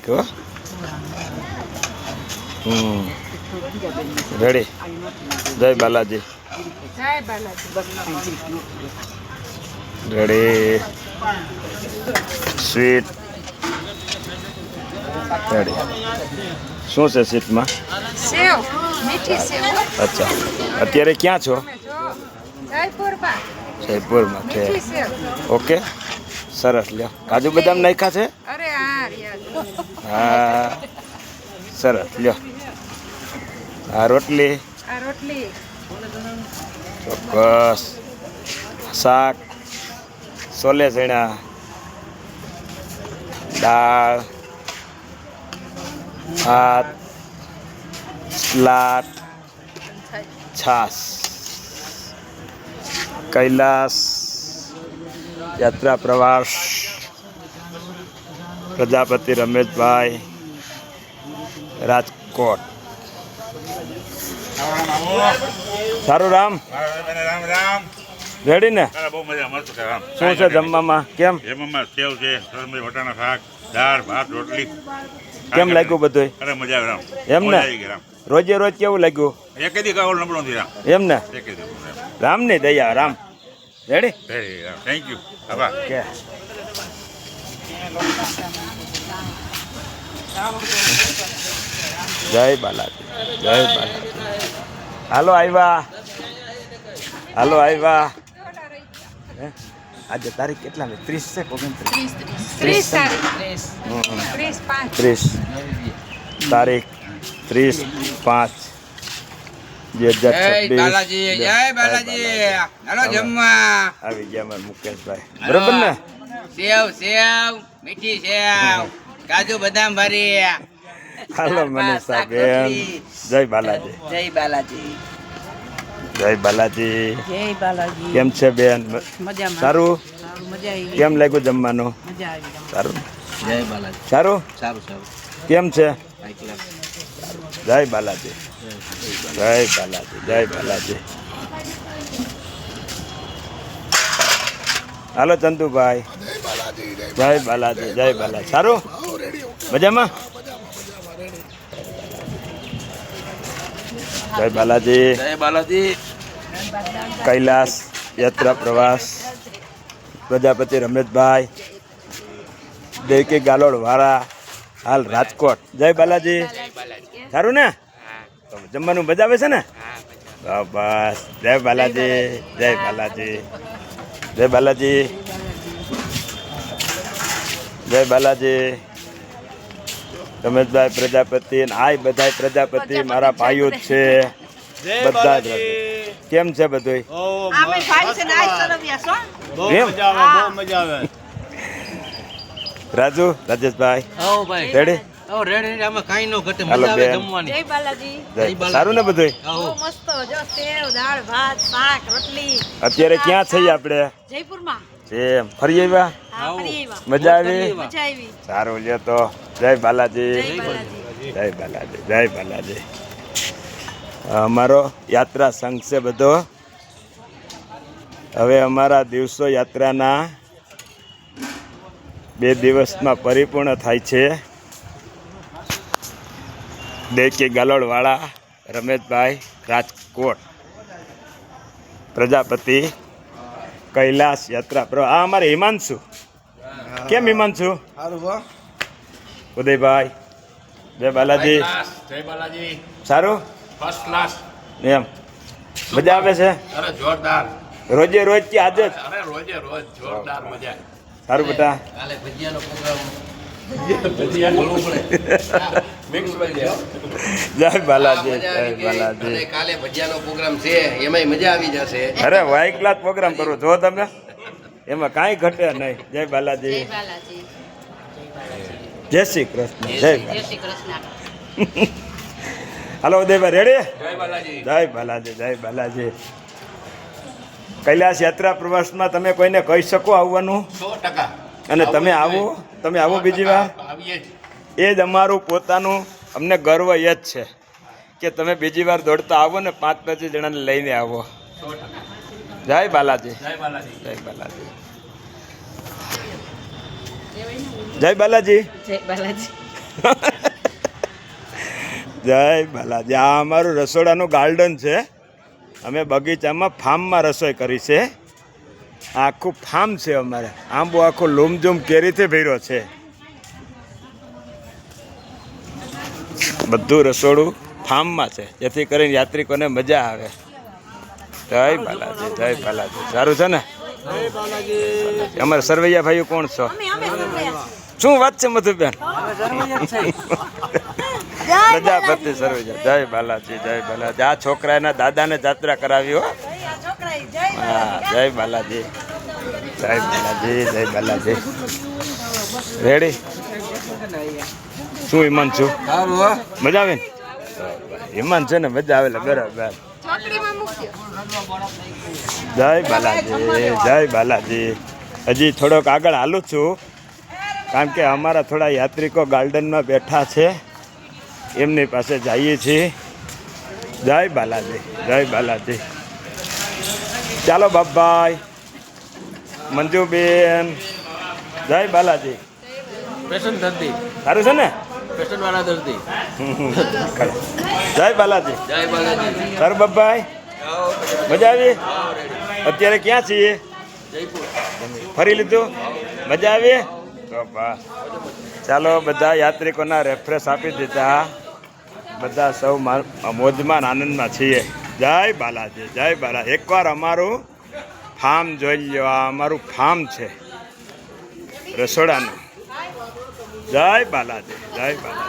હો. રેડી. જય Balaji. Ready. Sweet ready. શું છે સ્વીટમાં? સેવ, મીઠી સેવ. અચ્છા, અત્યારે ક્યાં છો? જયપુરમાં. જયપુરમાં છે. મીઠી સેવ. ઓકે, સરસ. લ્યો, કાજુ બદામ નાખ્યા છે? અરે હા રિયા. હા, સરસ. લ્યો, આ રોટલી. આ રોટલી. ચોક્કસ. શાક, છોલે ચણા, દાળ, ભાત, સલાડ, છાસ. કૈલાસ યાત્રા પ્રવાસ, પ્રજાપતિ રમેશભાઈ, રાજકોટ. સારું રામ. રામ રેડી ને? બહુ મજા મસ્ત છે રામ. શું છે જમવામાં? કેમ જમવામાં સેવ છે, સરમઈ વટાણા શાક, દાળ ભાત રોટલી. કેમ લાગ્યું બધું? અરે મજા આવે રામ. એમ ને? મજા આવી ગઈ રામ. રોજે રોજ કેવું લાગ્યું? એક દી કાવળ નબળો નથી રામ. એમ ને? એક દી રામની દયા. Ram ready. Very Ram. Thank you. આભાર. કે જય બાલાજી. જય બાલાજી. હાલો આવ્યા. હાલો આવ્યા. હે? આજે તારીખ કેટલા? 30 છે 29? 30 તારીખ. 30 તારીખ 30/5/2026. જય બાલાજી. હાલો જમવા. આવી ગયા મારા મુકેશભાઈ. બરોબર ને? સેવ સેવ મીઠી સેવ કાજુ બદામ ભરી. હાલો મનીષા બેન. જય બાલાજી. જય બાલાજી. જય બાલાજી. જય બાલાજી. કેમ છે બેન? મજામાં. સારું. મજા આવી. કેમ લાગ્યું જમવાનું? મજા આવી. સારું. જય બાલાજી. સારું. સારું સારું. કેમ છે? સારું. જય બાલાજી. જય બાલાજી. જય બાલાજી. હાલો ચંદુભાઈ. જય બાલાજી. જય બાલાજી. સારું. મજામાં? જય બાલાજી. જય બાલાજી. કૈલાસ યાત્રા પ્રવાસ, પ્રજાપતિ રમેશભાઈ, દેવકી ગાલોડ વાળા, હાલ રાજકોટ. જય બાલાજી. સારું ને? તો જમવાનું મજા આવે છે ને? બસ. જય બાલાજી. જય બાલાજી. જય બાલાજી. જય બાલાજી. રમેશભાઈ પ્રજાપતિ, આ બધા પ્રજાપતિ મારા ભાઈઓ જ છે. બધા જ. કેમ છે બધું? અમે ભાઈ છે ને આ સરવિયા છો. એમ? રાજુ, રાજેશભાઈ. આવો ભાઈ. રેડી? આવો રેડી. આમાં કાઈ નો ઘટે. હાલો મજા આવે બેન. જમવાની. જય બાલાજી. સારું ને બધું? આવો. બહુ મસ્ત. જો સેવ, દાળ, ભાત, શાક, રોટલી. અત્યારે ક્યાં છીએ આપણે? જયપુરમાં. એમ ફરી આવ્યા? હા ફરી આવ્યા. મજા આવી? મજા આવી. સારું લ્યો તો. જય બાલાજી. જય બાલાજી. જય બાલાજી. જય બાલાજી. અમારો યાત્રા સંઘ છે બધો. હવે અમારા દિવસો યાત્રાના 2 દિવસમાં પરિપૂર્ણ થાય છે. દેવકી ગાલોડવાળા રમેશભાઈ, રાજકોટ. પ્રજાપતિ કૈલાસ યાત્રા આ અમારે હિમાંશુ. કેમ હિમાંશુ? ઉદયભાઈ. જય બાલાજી. જય બાલાજી. સારું. First class. એમ મજા આવે છે? અરે જોરદાર. રોજે રોજ કે આજે જ? અરે રોજે રોજ જોરદાર મજા. સારું બેટા. કાલે ભજીયાનો પ્રોગ્રામ. જય બાલાજી. મજા જય આવી ગઈ. બાલાજી. અને કાલે ભજીયાનો પ્રોગ્રામ છે એમાંય મજા આવી જશે. અરે વાઈ ક્લાસ પ્રોગ્રામ કરો જો તમે, એમાં કાંઈ ઘટે નહીં. જય બાલાજી. બાલાજી. જય શ્રી કૃષ્ણ. જય બાલાજી. શ્રી કૃષ્ણ. હાલો ઉદયભાઈ રેડી? જય બાલાજી. જય બાલાજી. જય બાલાજી. કૈલાસ યાત્રા પ્રવાસમાં તમે કોઈને કહી શકો આવવાનું? 100%. અને તમે આવો બીજી વાર. આવીએ જ. એ જ અમારું પોતાનું અમને ગર્વ એ જ છે કે તમે બીજી વાર દોડતા આવો ને 5-25 જણાને લઈને આવો. 100%. જય બાલાજી. જય બાલાજી. જય બાલાજી. જય બાલાજી. જય બાલાજી. જય બાલાજી. આ અમારું રસોડાનું ગાર્ડન છે. અમે બગીચામાં ફાર્મમાં રસોઈ કરી છે. આ આખું ફાર્મ છે અમારે. આંબો આખો લૂમઝૂમ કેરીથી ભર્યો છે. બધું રસોડું ફાર્મમાં છે, જેથી કરીને યાત્રિકોને મજા આવે. જય બાલાજી, જય બાલાજી. સારું છે ને? અમારા સરવૈયા ભાઈઓ કોણ છો? શું વાત છે મધુબેન? પ્રજાપતિ સરવૈયા. જય બાલાજી, જય બાલાજી. આ છોકરાના દાદાને જાત્રા કરાવી હો. હા, જય બાલાજી, જય બાલાજી, જય બાલાજી. રેડી? શું ઈમાન છું? મજા આવે ને? ઈમાન છે ને, મજા આવે એટલે બરાબર. જય બાલાજી, જય બાલાજી. હજી થોડોક આગળ હાલું છું, કારણ કે અમારા થોડા યાત્રિકો ગાર્ડનમાં બેઠા છે, એમની પાસે જઈએ છીએ. જય બાલાજી, જય બાલાજી. ચાલો બાપભાઈ, મંજુબેન. જય બાલાજી. પેશન્ટ દર્દી, સારું છે ને? પેશન્ટ વાળા દર્દી. જય બાલાજી. જય બાલાજી. સર બાપભાઈ, મજા આવી? અત્યારે ક્યાં છીએ? જયપુર. ફરી લીધું? મજા આવી? તો બસ, ચાલો બધા યાત્રિકોના રેફરન્સ આપી દીધા. બધા સૌ મોજમાં આનંદમાં છીએ. જય બાલાજી, જય બાલાજી. એકવાર અમારું ફાર્મ જોઈ લો. આ અમારું ફાર્મ છે રસોડાનું. જય બાલાજી, જય બાલાજી.